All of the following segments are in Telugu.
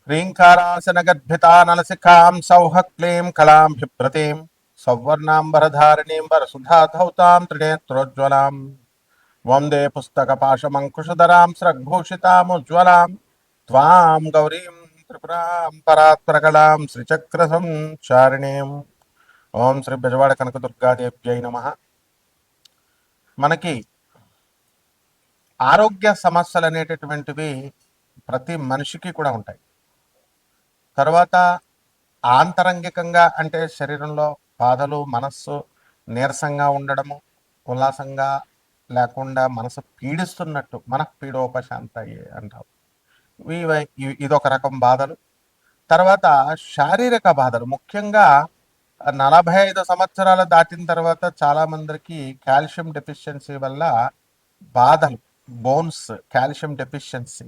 హ్రీంకారాసనగద్భితానలసికాం సౌహక్లీం కళాంభిప్రతీం సౌవర్ణాంబరధారిణీం వరసుధాధౌతాం త్రినేత్రోజ్వలాం వందే పుస్తకపాశమంకుశధరాం స్రగ్భూషితాముజ్వలాం త్వాం గౌరీం త్రిపురాం పరాత్పరకలాం శ్రీచక్రసంచారిణీం. ఓం శ్రీ బెజవాడ కనకదుర్గాదేవ్యై నమః. మనకి ఆరోగ్య సమస్యలు అనేటటువంటివి ప్రతి మనిషికి కూడా ఉంటాయి. తర్వాత ఆంతరంగికంగా అంటే శరీరంలో బాధలు, మనస్సు నీరసంగా ఉండడము, ఉల్లాసంగా లేకుండా మనసు పీడిస్తున్నట్టు మనఃపీడోపశాంతయే అంటాం. ఇదొక రకం బాధలు. తర్వాత శారీరక బాధలు, ముఖ్యంగా 45 సంవత్సరాలు దాటిన తర్వాత చాలా మందికి కాల్షియం డెఫిషియన్సీ వల్ల బాధలు, బోన్స్ కాల్షియం డెఫిషియన్సీ,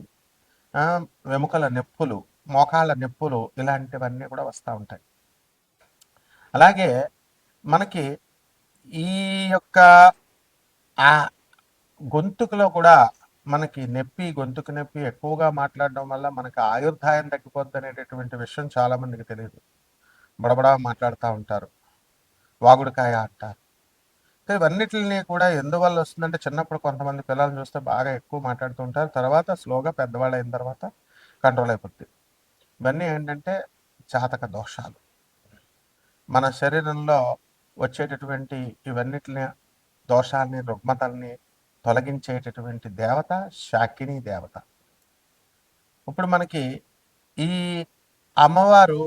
వెముకల నొప్పులు, మోకాళ్ళ నొప్పులు, ఇలాంటివన్నీ కూడా వస్తూ ఉంటాయి. అలాగే మనకి ఈ యొక్క గొంతుకులో కూడా మనకి నొప్పి, గొంతుకు నొప్పి ఎక్కువగా మాట్లాడడం వల్ల మనకి ఆయుర్దాయం తగ్గిపోద్ది అనేటటువంటి విషయం చాలామందికి తెలియదు. బడబడా మాట్లాడుతూ ఉంటారు, వాగుడుకాయ అంటారు. ఇవన్నిటిని కూడా ఎందువల్ల వస్తుందంటే, చిన్నప్పుడు కొంతమంది పిల్లల్ని చూస్తే బాగా ఎక్కువ మాట్లాడుతూ ఉంటారు, తర్వాత స్లోగా పెద్దవాళ్ళు అయిన తర్వాత కంట్రోల్ అయిపోద్ది. ఇవన్నీ ఏంటంటే జాతక దోషాలు. మన శరీరంలో వచ్చేటటువంటి ఇవన్నిటిని దోషాలని, రుగ్మతల్ని తొలగించేటటువంటి దేవత శాకిని దేవత. ఇప్పుడు మనకి ఈ అమ్మవారు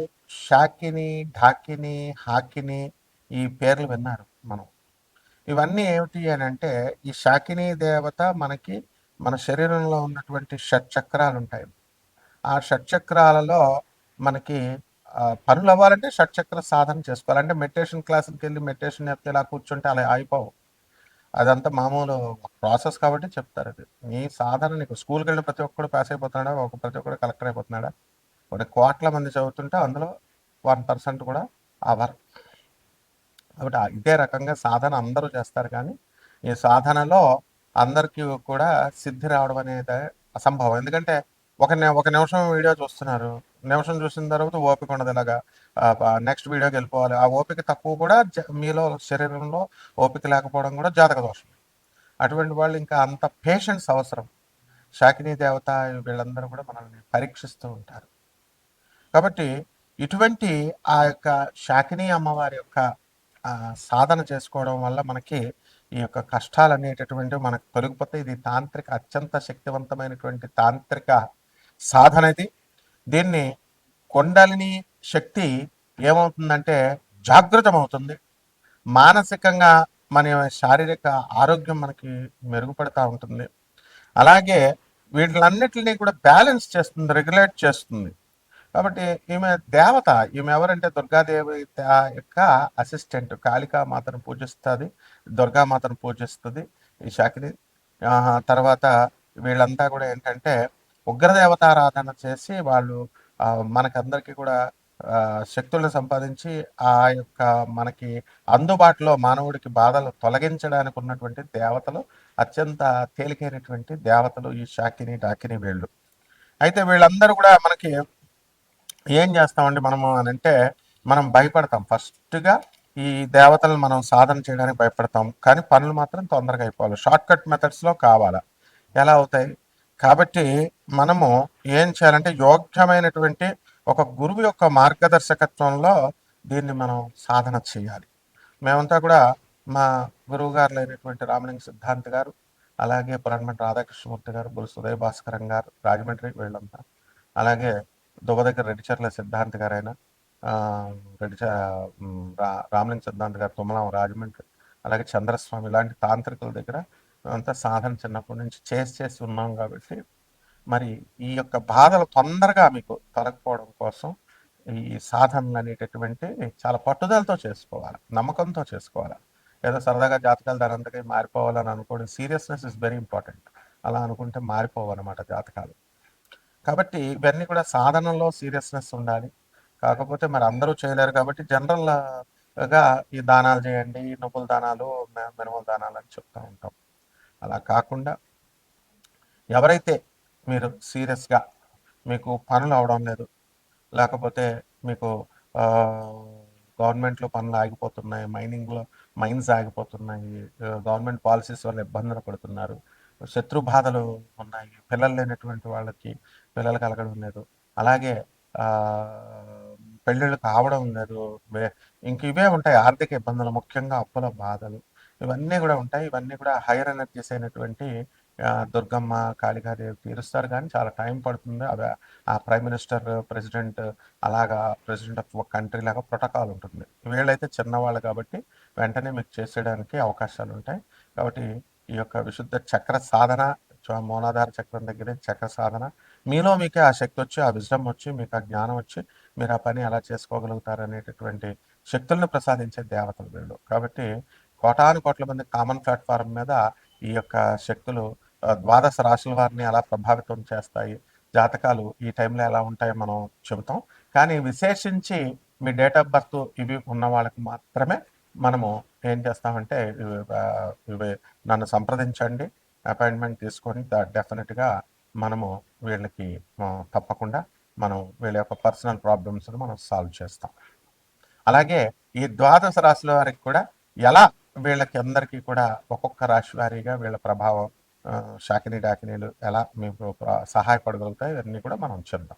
శాకిని, ఢాకిని, హాకిని, ఈ పేర్లు విన్నారు మనం. ఇవన్నీ ఏమిటి అని అంటే, ఈ శాకిని దేవత మనకి మన శరీరంలో ఉన్నటువంటి షట్చక్రాలు ఉంటాయి. ఆ షట్చక్రాలలో మనకి పనులు అవ్వాలంటే షట్చక్ర సాధన చేసుకోవాలి. అంటే మెడిటేషన్ క్లాసులకి వెళ్ళి మెడిటేషన్ చెప్తే ఇలా కూర్చుంటే అలా అయిపోవు. అదంతా మామూలు ప్రాసెస్ కాబట్టి చెప్తారు. అది నీ సాధన, నీకు స్కూల్కి వెళ్ళిన ప్రతి ఒక్కడు పాస్ అయిపోతున్నాడా, ప్రతి ఒక్కడు కలెక్టర్ అయిపోతున్నాడా? కొన్ని కోట్ల మంది చదువుతుంటే అందులో 1% కూడా అవ్వరు. కాబట్టి ఇదే రకంగా సాధన అందరూ చేస్తారు, కానీ ఈ సాధనలో అందరికీ కూడా సిద్ధి రావడం అనేది అసంభవం. ఎందుకంటే ఒక నిమిషం వీడియో చూస్తున్నారు, నిమిషం చూసిన తర్వాత ఓపిక ఉండదు, ఇలాగా నెక్స్ట్ వీడియోకి వెళ్ళిపోవాలి. ఆ ఓపిక తక్కువ కూడా మీలో శరీరంలో ఓపిక లేకపోవడం కూడా జాతక దోషం. అటువంటి వాళ్ళు ఇంకా అంత పేషెన్స్ అవసరం. శాకినీ దేవత వీళ్ళందరూ కూడా మనల్ని పరీక్షిస్తూ ఉంటారు. కాబట్టి ఇటువంటి ఆ యొక్క శాకినీ అమ్మవారి యొక్క సాధన చేసుకోవడం వల్ల మనకి ఈ యొక్క కష్టాలు అనేటటువంటివి మనకు తొలగిపోతే ఇది తాంత్రిక, అత్యంత శక్తివంతమైనటువంటి తాంత్రిక సాధన ఇది. దీన్ని కొండలిని శక్తి ఏమవుతుందంటే జాగృతమవుతుంది. మానసికంగా మన శారీరక ఆరోగ్యం మనకి మెరుగుపడతా ఉంటుంది. అలాగే వీటిలన్నిటిని కూడా బ్యాలెన్స్ చేస్తుంది, రెగ్యులేట్ చేస్తుంది. కాబట్టి ఈమె దేవత, ఈమె ఎవరంటే దుర్గాదేవి యొక్క అసిస్టెంట్. కాళికామాతను పూజిస్తుంది, దుర్గామాతను పూజిస్తుంది ఈ శాకిని. తర్వాత వీళ్ళంతా కూడా ఏంటంటే ఉగ్రదేవతారాధన చేసి వాళ్ళు మనకందరికీ కూడా శక్తులను సంపాదించి ఆ యొక్క మనకి అందుబాటులో మానవుడికి బాధలు తొలగించడానికి ఉన్నటువంటి దేవతలు, అత్యంత తేలికైనటువంటి దేవతలు ఈ శాకిని, డాకిని వీళ్ళు. అయితే వీళ్ళందరూ కూడా మనకి ఏం చేస్తామండి మనము అని అంటే, మనం భయపడతాం. ఫస్ట్గా ఈ దేవతలను మనం సాధన చేయడానికి భయపడతాం, కానీ పనులు మాత్రం తొందరగా అయిపోవాలి. షార్ట్ కట్ మెథడ్స్లో కావాలా, ఎలా అవుతాయి? కాబట్టి మనము ఏం చేయాలంటే, యోగ్యమైనటువంటి ఒక గురువు యొక్క మార్గదర్శకత్వంలో దీన్ని మనం సాధన చేయాలి. మేమంతా కూడా మా గురువు గారు అయినటువంటి రామలింగ సిద్ధాంత్ గారు, అలాగే పురాణమఠ రాధాకృష్ణమూర్తి గారు, బుల్ సుదయ భాస్కరం గారు రాజమండ్రి, వీళ్ళంతా, అలాగే దువ్వ దగ్గర రెడ్డిచర్ల సిద్ధాంత్ గారైనా, రామలింగ సిద్ధాంత్ గారు తుమ్మలం రాజమండ్రి, అలాగే చంద్రస్వామి, ఇలాంటి తాంత్రికుల దగ్గర అంతా సాధన చిన్నప్పటి నుంచి చేసి ఉన్నాం. కాబట్టి మరి ఈ యొక్క బాధలు తొందరగా మీకు తొలగిపోవడం కోసం ఈ సాధనలు అనేటటువంటి చాలా పట్టుదలతో చేసుకోవాలి, నమ్మకంతో చేసుకోవాలి. ఏదో సరదాగా జాతకాలు దానంతకై మారిపోవాలని అనుకోవడం, సీరియస్నెస్ ఇస్ వెరీ ఇంపార్టెంట్. అలా అనుకుంటే మారిపోవన్నమాట జాతకాలు. కాబట్టి ఇవన్నీ కూడా సాధనలో సీరియస్నెస్ ఉండాలి. కాకపోతే మరి అందరూ చేయలేరు కాబట్టి జనరల్గా ఈ దానాలు చేయండి, నువ్వుల దానాలు, మినుముల దానాలు అని చెప్తూ ఉంటాం. అలా కాకుండా ఎవరైతే మీరు సీరియస్గా మీకు పనులు అవడం లేదు, లేకపోతే మీకు గవర్నమెంట్‌లో పనులు ఆగిపోతున్నాయి. మైన్స్ ఆగిపోతున్నాయి. గవర్నమెంట్ పాలిసీస్ వల్ల ఇబ్బందులు పడుతున్నారు. శత్రు బాధలు ఉన్నాయి. పిల్లలు లేనటువంటి వాళ్ళకి పిల్లలు కలగడం లేదు. అలాగే ఆహ్, పెళ్ళిళ్ళు కావడం లేదు. వె ఇంక ఇవే ఉంటాయి ఆర్థిక ఇబ్బందులు, ముఖ్యంగా అప్పుల బాధలు. ఇవన్నీ గూడా ఉంటాయి. ఇవన్నీ కూడా హైయర్ ఎనర్జీస్ అయినటువంటి దుర్గమ్మ, కాళికాదేవి తీరుస్తారు గానీ చాలా టైం పడుతుంది. అవి ఆ ప్రైమ్ మినిస్టర్, ప్రెసిడెంట్ అలాగా ప్రెసిడెంట్ ఆఫ్ ఒక కంట్రీ లాగా ప్రోటోకాల్ ఉంటుంది. వీళ్ళైతే చిన్నవాళ్ళు కాబట్టి వెంటనే మీకు చేసేయడానికి అవకాశాలుంటాయి. కాబట్టి ఈ యొక్క విశుద్ధ చక్ర సాధన, మూలాధార చక్రం దగ్గరే చక్ర సాధన, మీలో మీకే ఆ శక్తి వచ్చి, ఆ విజ్డమ్ వచ్చి, మీకు ఆ జ్ఞానం వచ్చి, మీరు ఆ పని ఎలా చేసుకోగలుగుతారు అనేటటువంటి శక్తులను ప్రసాదించే దేవతలు వీళ్ళు. కాబట్టి కోటాను కోట్ల మంది కామన్ ప్లాట్ఫారం మీద ఈ యొక్క శక్తులు ద్వాదశ రాశుల వారిని ఎలా ప్రభావితం చేస్తాయి, జాతకాలు ఈ టైంలో ఎలా ఉంటాయో మనం చెబుతాం. కానీ విశేషించి మీ డేట్ ఆఫ్ బర్త్ ఇవి ఉన్న వాళ్ళకి మాత్రమే మనము ఏం చేస్తామంటే ఇవి నన్ను సంప్రదించండి, అపాయింట్మెంట్ తీసుకోండి. డెఫినెట్గా మనము వీళ్ళకి తప్పకుండా మనం వీళ్ళ యొక్క పర్సనల్ ప్రాబ్లమ్స్ని మనం సాల్వ్ చేస్తాం. అలాగే ఈ ద్వాదశ రాశుల వారికి కూడా ఎలా వీళ్ళకి అందరికీ కూడా ఒక్కొక్క రాశి వారీగా వీళ్ళ ప్రభావం, శాకిని డాకినీలు ఎలా మీకు సహాయపడగలుగుతాయి, ఇవన్నీ కూడా మనం చెప్దాం.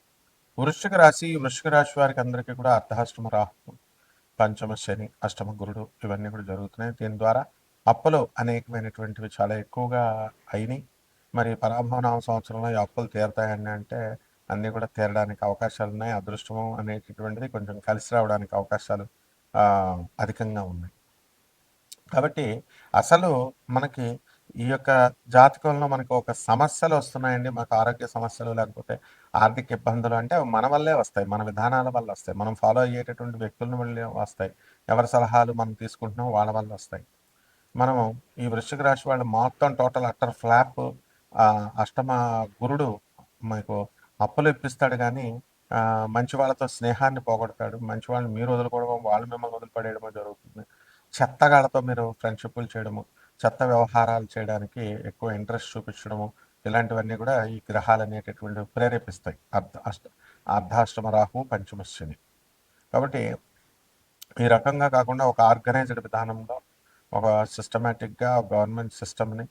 వృశ్చిక రాశి వారికి అందరికీ కూడా అర్ధాష్టమ రాహు, పంచమ శని, అష్టమ గురుడు ఇవన్నీ కూడా జరుగుతున్నాయి. దీని ద్వారా అప్పులు అనేకమైనటువంటివి చాలా ఎక్కువగా అయినాయి. మరి పరాభవనామ సంవత్సరంలో ఈ అప్పులు తీరతాయని అంటే అన్నీ కూడా తీరడానికి అవకాశాలు ఉన్నాయి. అదృష్టం అనేటటువంటిది కొంచెం కలిసి రావడానికి అవకాశాలు అధికంగా ఉన్నాయి. కాబట్టి అసలు మనకి ఈ యొక్క జాతకంలో మనకు ఒక సమస్యలు వస్తున్నాయండి, మాకు ఆరోగ్య సమస్యలు లేకపోతే ఆర్థిక ఇబ్బందులు అంటే మన వల్లే వస్తాయి, మన విధానాల వల్ల వస్తాయి, మనం ఫాలో అయ్యేటటువంటి వ్యక్తుల వల్లే వస్తాయి, ఎవరి సలహాలు మనం తీసుకుంటున్నాం వాళ్ళ వల్ల వస్తాయి. మనము ఈ వృశ్చిక రాశి వాళ్ళు మొత్తం టోటల్ అట్టర్ ఫ్లాప్. అష్టమ గురుడు మీకు అప్పులు ఇప్పిస్తాడు కానీ మంచి వాళ్ళతో స్నేహాన్ని పోగొడతాడు. మంచి వాళ్ళని మీరు వదులుకోవడం, వాళ్ళు మిమ్మల్ని వదిలిపడేయడమో జరుగుతుంది. చెత్తగాళ్ళతో మీరు ఫ్రెండ్షిప్లు చేయడము, చెత్త వ్యవహారాలు చేయడానికి ఎక్కువ ఇంట్రెస్ట్ చూపించడము, ఇలాంటివన్నీ కూడా ఈ గ్రహాలు అనేటటువంటివి ప్రేరేపిస్తాయి. అర్ధాష్టమ రాహు, పంచమ శని. కాబట్టి ఈ రకంగా కాకుండా ఒక ఆర్గనైజ్డ్ విధానంలో ఒక సిస్టమేటిక్గా గవర్నమెంట్ సిస్టమ్ని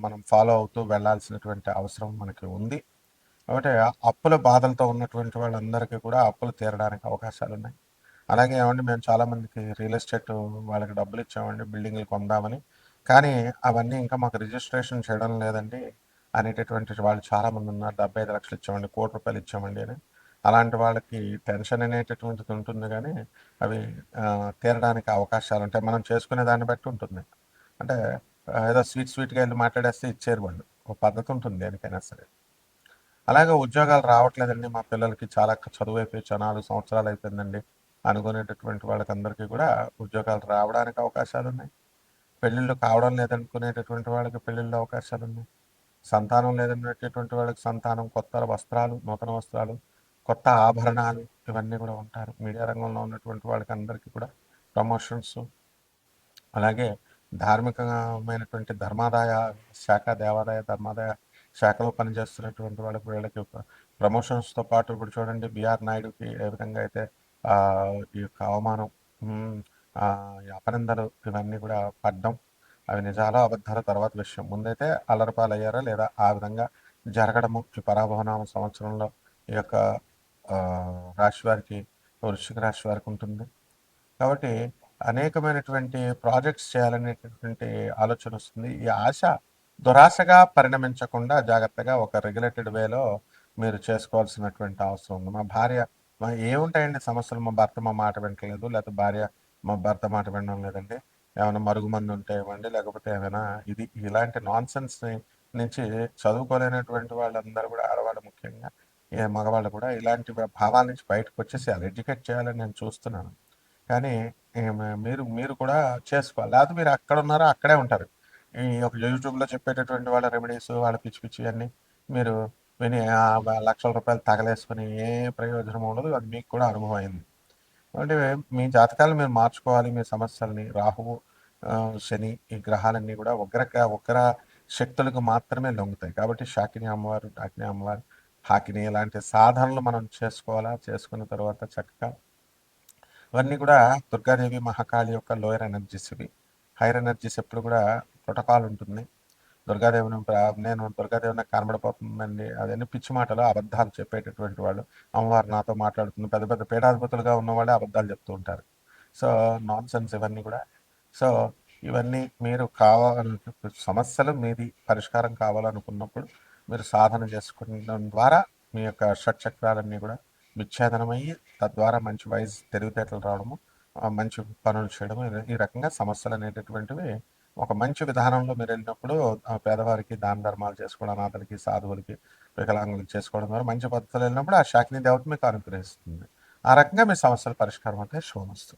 మనం ఫాలో అవుతూ వెళ్ళాల్సినటువంటి అవసరం మనకి ఉంది. కాబట్టి అప్పుల బాధలతో ఉన్నటువంటి వాళ్ళందరికీ కూడా అప్పులు తీరడానికి అవకాశాలు ఉన్నాయి. అలాగే ఏమండి, మేము చాలామందికి రియల్ ఎస్టేట్ వాళ్ళకి డబ్బులు ఇచ్చామండి బిల్డింగ్లు కొందామని, కానీ అవన్నీ ఇంకా మాకు రిజిస్ట్రేషన్ చేయడం లేదండి అనేటటువంటి వాళ్ళు చాలామంది ఉన్నారు. 75 లక్షలు ఇచ్చామండి, ₹1,00,00,000 ఇచ్చామండి అని. అలాంటి వాళ్ళకి టెన్షన్ అనేటటువంటిది ఉంటుంది కానీ అవి తీరడానికి అవకాశాలు ఉంటాయి. మనం చేసుకునే దాన్ని బట్టి ఉంటుంది. అంటే ఏదో స్వీట్గా వెళ్ళి మాట్లాడేస్తే ఇచ్చేరు వాళ్ళు. ఒక పద్ధతి ఉంటుంది దేనికైనా సరే. అలాగే ఉద్యోగాలు రావట్లేదండి మా పిల్లలకి, చాలా చదువు అయిపోయి 4 సంవత్సరాలు అయిపోయిందండి అనుకునేటటువంటి వాళ్ళకందరికీ కూడా ఉద్యోగాలు రావడానికి అవకాశాలు ఉన్నాయి. పెళ్ళిళ్ళు కావడం లేదనుకునేటటువంటి వాళ్ళకి పెళ్ళిళ్ళు అవకాశాలు ఉన్నాయి. సంతానం లేదనేటటువంటి వాళ్ళకి సంతానం, కొత్త వస్త్రాలు, నూతన వస్త్రాలు, కొత్త ఆభరణాలు ఇవన్నీ కూడా ఉంటారు. మీడియా రంగంలో ఉన్నటువంటి వాళ్ళకి అందరికీ కూడా ప్రమోషన్స్, అలాగే ధార్మికమైనటువంటి ధర్మాదాయ శాఖ, దేవాదాయ ధర్మాదాయ శాఖలో పనిచేస్తున్నటువంటి వాళ్ళకి వీళ్ళకి ప్రమోషన్స్తో పాటు ఇప్పుడు చూడండి బిఆర్ నాయుడుకి ఏ విధంగా అయితే ఈ యొక్క అవమానం, ఈ అపనిందలు ఇవన్నీ కూడా పడ్డం, అవి నిజాలో అబద్ధాల తర్వాత విషయం. ముందైతే అల్లరిపాలయ్యారా లేదా ఆ విధంగా జరగడము ఈ పరాభవనామ సంవత్సరంలో ఈ యొక్క రాశి వారికి, వృశ్చిక రాశి వారికి ఉంటుంది. కాబట్టి అనేకమైనటువంటి ప్రాజెక్ట్స్ చేయాలనేటటువంటి ఆలోచన వస్తుంది. ఈ ఆశ దురాశగా పరిణమించకుండా జాగ్రత్తగా ఒక రెగ్యులేటెడ్ వేలో మీరు చేసుకోవాల్సినటువంటి అవసరం ఉంది. ఏముంటాయండి సమస్యలు, మా భర్త మా మాట వింటలేదు, లేకపోతే భార్య మా భర్త మాట వినడం లేదండి, ఏమైనా మరుగుమంది ఉంటే ఇవ్వండి, లేకపోతే ఏమైనా ఇలాంటి నాన్సెన్స్ నుంచి చదువుకోలేనటువంటి వాళ్ళందరూ కూడా, ఆడవాళ్ళు ముఖ్యంగా, మగవాళ్ళు కూడా ఇలాంటి భావాల నుంచి బయటకు వచ్చేసేయాలి, ఎడ్యుకేట్ చేయాలని నేను చూస్తున్నాను. కానీ మీరు మీరు కూడా చేసుకోవాలి. లేకపోతే మీరు అక్కడ ఉన్నారో అక్కడే ఉంటారు. ఈ ఒక యూట్యూబ్‌లో చెప్పేటటువంటి వాళ్ళ రెమెడీస్, వాళ్ళ పిచ్చి పిచ్చియన్నీ మీరు విని లక్షల రూపాయలు తగలేసుకొని ఏ ప్రయోజనం ఉండదు. అది మీకు కూడా అనుభవం అయింది. అంటే మీ జాతకాలను మీరు మార్చుకోవాలి. మీ సమస్యల్ని రాహువు, శని ఈ గ్రహాలన్నీ కూడా ఉగ్ర శక్తులకు మాత్రమే లొంగుతాయి. కాబట్టి శాకిని అమ్మవారు, డాకిని అమ్మవారు హాకిని ఇలాంటి సాధనలు మనం చేసుకోవాలా. చేసుకున్న తర్వాత చక్కగా ఇవన్నీ కూడా దుర్గాదేవి, మహాకాళి యొక్క లోయర్ ఎనర్జీస్ ఇవి. హైయర్ ఎనర్జీస్ ఎప్పుడు కూడా ప్రోటోకాల్ ఉంటుంది. దుర్గాదేవిని నేను దుర్గాదేవి నాకు కనబడిపోతుందండి అదని పిచ్చి మాటలు, అబద్ధాలు చెప్పేటటువంటి వాళ్ళు. అమ్మవారు నాతో మాట్లాడుతుంది, పెద్ద పెద్ద పీఠాధిపతులుగా ఉన్నవాళ్ళే అబద్ధాలు చెప్తూ ఉంటారు. సో నాన్ సెన్స్ ఇవన్నీ కూడా. సో ఇవన్నీ మీరు సమస్యలు మీది పరిష్కారం కావాలనుకున్నప్పుడు మీరు సాధన చేసుకోవడం ద్వారా మీ యొక్క షట్చక్రాలన్నీ కూడా విచ్ఛేదనమయ్యి తద్వారా మంచి వయసు తెలివితేటలు రావడము, మంచి పనులు చేయడము, ఈ రకంగా సమస్యలు అనేటటువంటివి ఒక మంచి విధానంలో మీరు వెళ్ళినప్పుడు పేదవారికి దాన ధర్మాలు చేసుకోవడం, అనాథలకి, సాధువులకి, వికలాంగులకి చేసుకోవడం ద్వారా మంచి పద్ధతులు వెళ్ళినప్పుడు ఆ శాకిని దేవత మీకు అనుగ్రహిస్తుంది. ఆ రకంగా మీ సమస్యల పరిష్కారం అంటే శుభమస్తు.